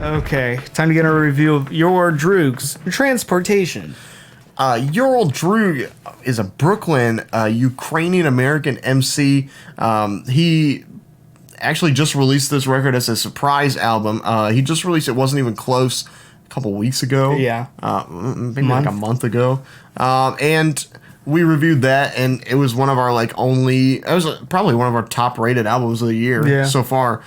Okay, time to get a review of Your Droog's Transportation. Your Old Droog is a Brooklyn Ukrainian-American MC. He actually just released this record as a surprise album. He just released it, wasn't even close, a couple weeks ago. Yeah. Maybe like a month ago. And we reviewed that, and it was one of our it was probably one of our top rated albums of the year so far.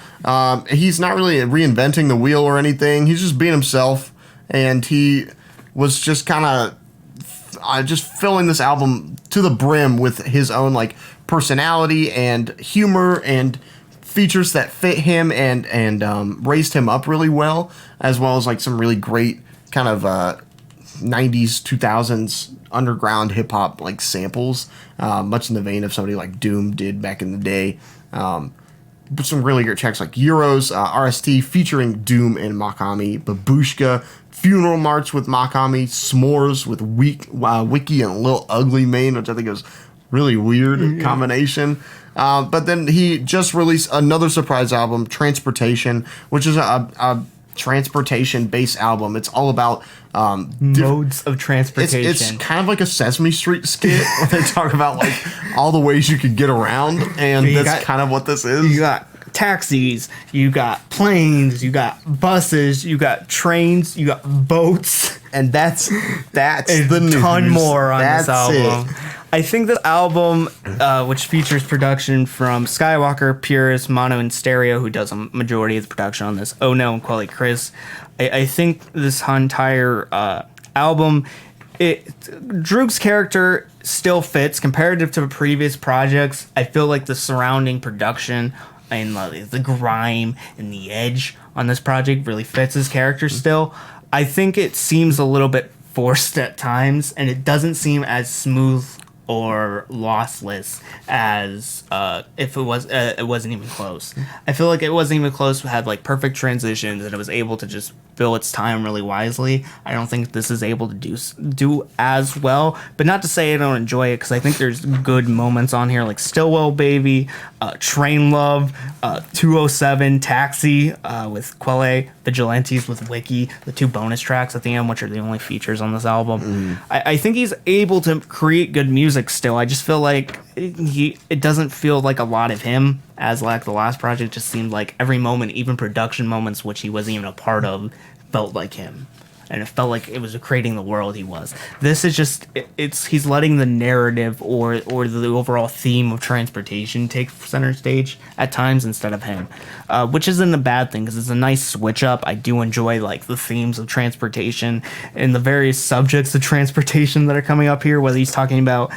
He's not really reinventing the wheel or anything. He's just being himself, and he was just kind of just filling this album to the brim with his own personality and humor and features that fit him and raised him up really well as some really great kind of 90s 2000s underground hip hop samples, much in the vein of somebody like Doom did back in the day. But some really great tracks like Euros, RST featuring Doom and Makami, Babushka, Funeral March with Makami, S'mores with Wiki and Lil Ugly Mane, which I think is really weird combination. But then he just released another surprise album, Transportation, which is a transportation-based album. It's all about modes of transportation. It's kind of like a Sesame Street skit where they talk about all the ways you could get around, and that's kind of what this is. You got taxis, you got planes, you got buses, you got trains, you got boats, and that's a the news. Ton more on that's this album. It. I think this album, which features production from Skywalker, Purist, Mono, and Stereo, who does a majority of the production on this, Oh No, and Quelly Chris. I think this entire album, Droog's character still fits comparative to previous projects. I feel like the surrounding production and the grime and the edge on this project really fits his character still. I think it seems a little bit forced at times, and it doesn't seem as smooth or lossless as if it wasn't even close. I feel like it wasn't even close. It had perfect transitions, and it was able to just fill its time really wisely. I don't think this is able to do as well, but not to say I don't enjoy it, because I think there's good moments on here, like Stillwell Baby, Train Love, 207, Taxi with Quelle, Vigilantes with Wiki, the two bonus tracks at the end, which are the only features on this album. I think he's able to create good music still. I just feel like it doesn't feel like a lot of him, as the last project just seemed like every moment, even production moments which he wasn't even a part of, felt like him, and it felt like it was creating the world he was. This is just he's letting the narrative or the overall theme of transportation take center stage at times instead of him, which isn't a bad thing, because it's a nice switch up. I do enjoy the themes of transportation and the various subjects of transportation that are coming up here, whether he's talking about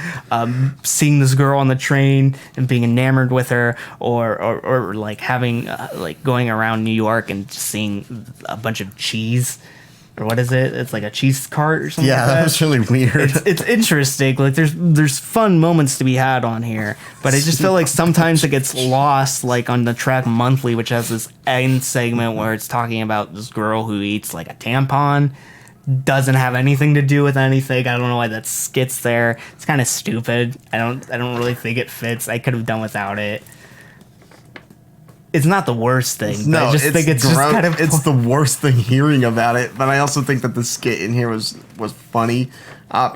seeing this girl on the train and being enamored with her, or having going around New York and just seeing a bunch of cheese. Or what is it? It's like a cheese cart or something. Yeah, like that was really weird. It's interesting. There's fun moments to be had on here, but I just feel like sometimes it gets lost, on the track Monthly, which has this end segment where it's talking about this girl who eats a tampon. Doesn't have anything to do with anything. I don't know why that skit's there. It's kind of stupid. I don't really think it fits. I could have done without it. It's not the worst thing. No, I just think it's just kind of... It's the worst thing hearing about it, but I also think that the skit in here was funny.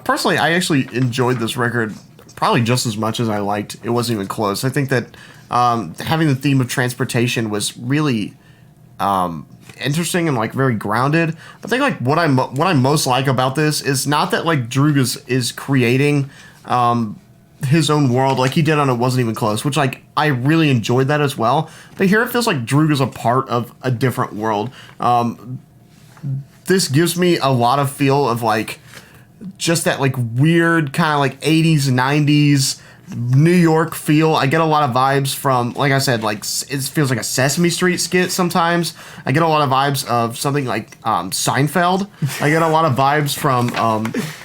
Personally, I actually enjoyed this record probably just as much as I liked. It wasn't even close. I think that having the theme of transportation was really interesting and very grounded. I think what I most like about this is not that Droog is creating his own world like he did on It Wasn't Even Close, which I really enjoyed that as well. But here it feels like Droog is a part of a different world. This gives me a lot of feel of just that weird kind of 80s 90s New York feel. I get a lot of vibes from, like I said, it feels like a Sesame Street skit sometimes. I get a lot of vibes of something like Seinfeld. I get a lot of vibes from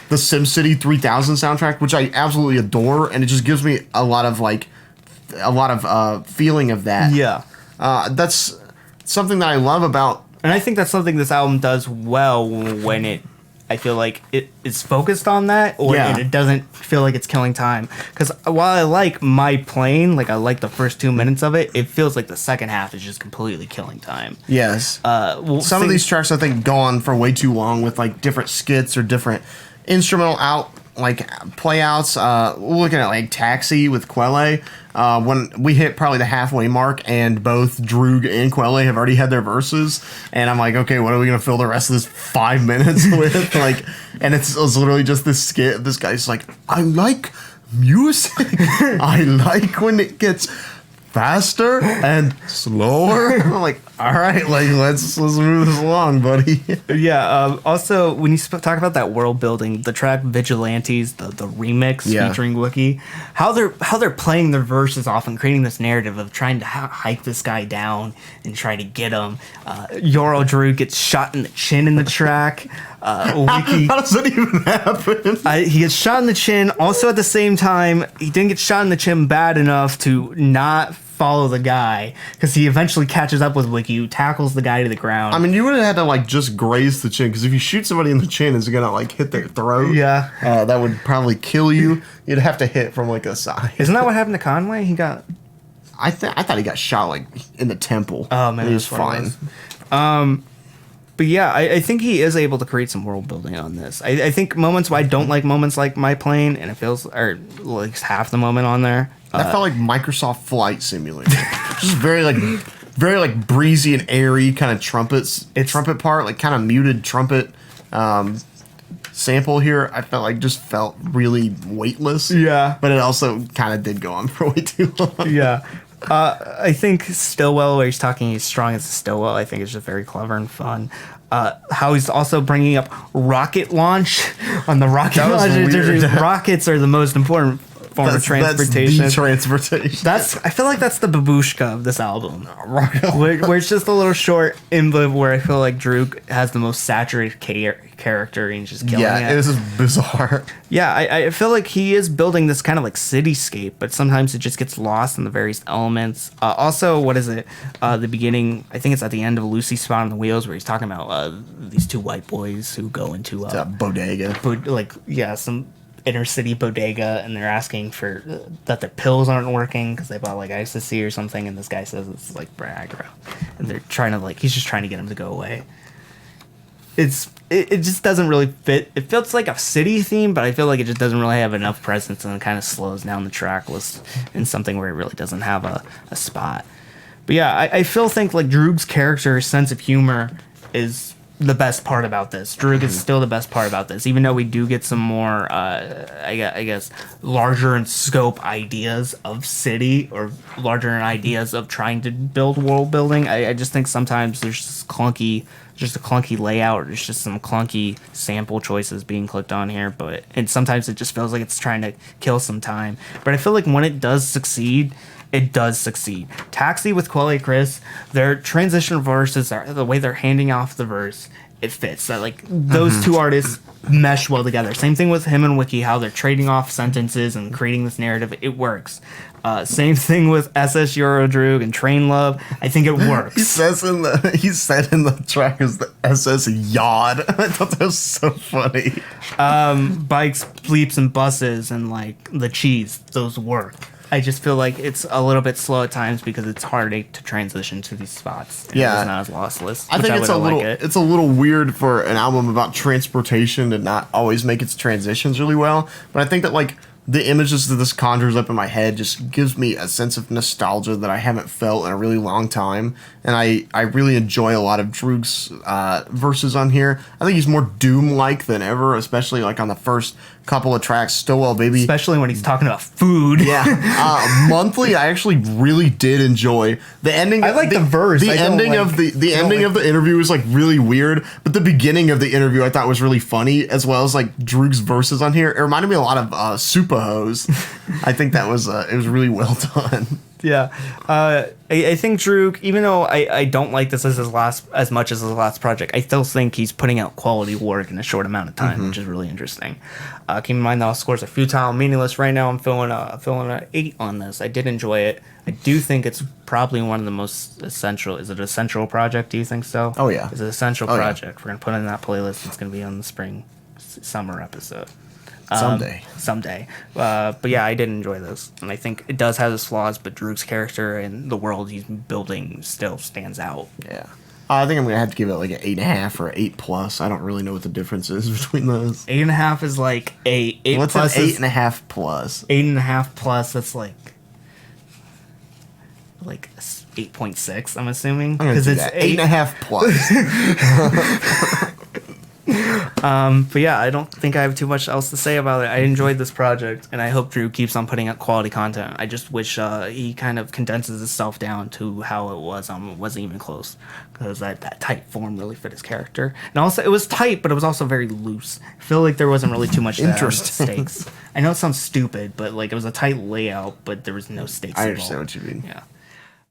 the SimCity 3000 soundtrack, which I absolutely adore, and it just gives me a lot of feeling of that. Yeah. That's something that I love about. And I think that's something this album does well when it I feel like it is focused on that, or and it doesn't feel like it's killing time. Because while I like My Plane, like I like the first 2 minutes of it, it feels like the second half is just completely killing time. Yes. Some of these tracks I think go on for way too long with like different skits or different instrumental playouts. Looking at like Taxi with Quelle, when we hit probably the halfway mark and both Droog and Quelle have already had their verses, and I'm like, okay, what are we gonna fill the rest of this 5 minutes with? Like, and it's literally just this skit. This guy's like, I like music. I like when it gets faster and slower. I'm like, all right, like let's move this along, buddy. Yeah. Also, when you talk about that world building, the track "Vigilantes," the remix featuring Wookie, how they're playing their verses off and creating this narrative of trying to hype this guy down and try to get him. Old Droog gets shot in the chin in the track. Wookie, how does that even happen? He gets shot in the chin. Also, at the same time, he didn't get shot in the chin bad enough to not follow the guy, because he eventually catches up with Wookie, who tackles the guy to the ground. I mean, you would have had to like just graze the chin, because if you shoot somebody in the chin, is it gonna like hit their throat? Yeah, that would probably kill you. You'd have to hit from like a side. Isn't that what happened to Conway? He got. I thought he got shot like in the temple. Oh man, he was fine. But yeah, I think he is able to create some world building on this. I think moments where I don't like moments like My Plane, and it feels, or like half the moment on there. That felt like Microsoft Flight Simulator. Just very like breezy and airy kind of trumpet part, like kind of muted trumpet sample here. I felt really weightless. Yeah. But it also kind of did go on for way too long. Yeah. I think Stillwell, where he's talking he's strong as a Stillwell, I think is just very clever and fun. How he's also bringing up rocket launch on the rocket launch. Rockets are the most important form of transportation. That's the transportation. I feel like that's the babushka of this album. where it's just a little short input where I feel like Droog has the most saturated character and he's just killing it. Yeah, it is bizarre. Yeah, I feel like he is building this kind of like cityscape, but sometimes it just gets lost in the various elements. Also, what is it? The beginning, I think it's at the end of Lucy Spot on the Wheels, where he's talking about these two white boys who go into a bodega. Some inner city bodega, and they're asking for that their pills aren't working because they bought like ecstasy or something, and this guy says it's like Viagra, and they're trying to he's just trying to get him to go away. It just doesn't really fit. It feels like a city theme, but I feel like it just doesn't really have enough presence, and it kind of slows down the track list in something where it really doesn't have a spot. But yeah, I think like Droog's character sense of humor is the best part about this. Droog is still the best part about this, even though we do get some more, I guess, larger in scope ideas of city, or larger in ideas of trying to build world building. I just think sometimes there's just a clunky layout, or there's just some clunky sample choices being clicked on here, and sometimes it just feels like it's trying to kill some time. But I feel like when it does succeed, it does succeed. Taxi with Quelle Chris, their transition verses, the way they're handing off the verse, it fits. That those two artists mesh well together. Same thing with him and Wiki, how they're trading off sentences and creating this narrative. It works. Same thing with SS Old Droog and Train Love. I think it works. He said in the track is the SS Yod. I thought that was so funny. Bikes, bleeps, and buses, and the cheese. Those work. I just feel like it's a little bit slow at times because it's hard to transition to these spots. Yeah, it's not as lossless. I think it's a little weird for an album about transportation to not always make its transitions really well. But I think that the images that this conjures up in my head just gives me a sense of nostalgia that I haven't felt in a really long time. And I really enjoy a lot of Droog's verses on here. I think he's more Doom-like than ever, especially on the first couple of tracks. Stillwell, baby. Especially when he's talking about food. Yeah. Monthly, I actually really did enjoy. The ending. I like the verse. The ending of the ending of the interview was really weird, but the beginning of the interview I thought was really funny, as well as Droog's verses on here. It reminded me a lot of Supa a hose. I think that was it was really well done. Yeah, I think Droog, even though I don't like this as much as his last project, I still think he's putting out quality work in a short amount of time, which is really interesting. Keep in mind that all scores are futile and meaningless. Right now, I'm feeling an 8 on this. I did enjoy it. I do think it's probably one of the most essential. Is it an essential project? Do you think so? Oh yeah, it's an essential project. Yeah. We're gonna put it in that playlist. It's gonna be on the summer episode. Someday. But yeah, I did enjoy this, and I think it does have its flaws, but Droog's character and the world he's building still stands out. Yeah. I think I'm gonna have to give it like an 8.5 or 8+. I don't really know what the difference is between those. 8.5 is like a 8. What's plus an 8.5 plus? 8.5 plus. That's like 8.6. I'm assuming because it's 8.5 plus. But yeah, I don't think I have too much else to say about it. I enjoyed this project, and I hope Droog keeps on putting out quality content. I just wish he kind of condenses himself down to how it was. It wasn't even close, because that tight form really fit his character. And also, it was tight, but it was also very loose. I feel like there wasn't really too much stakes. I know it sounds stupid, but like it was a tight layout, but there was no stakes. I understand what you mean. Yeah.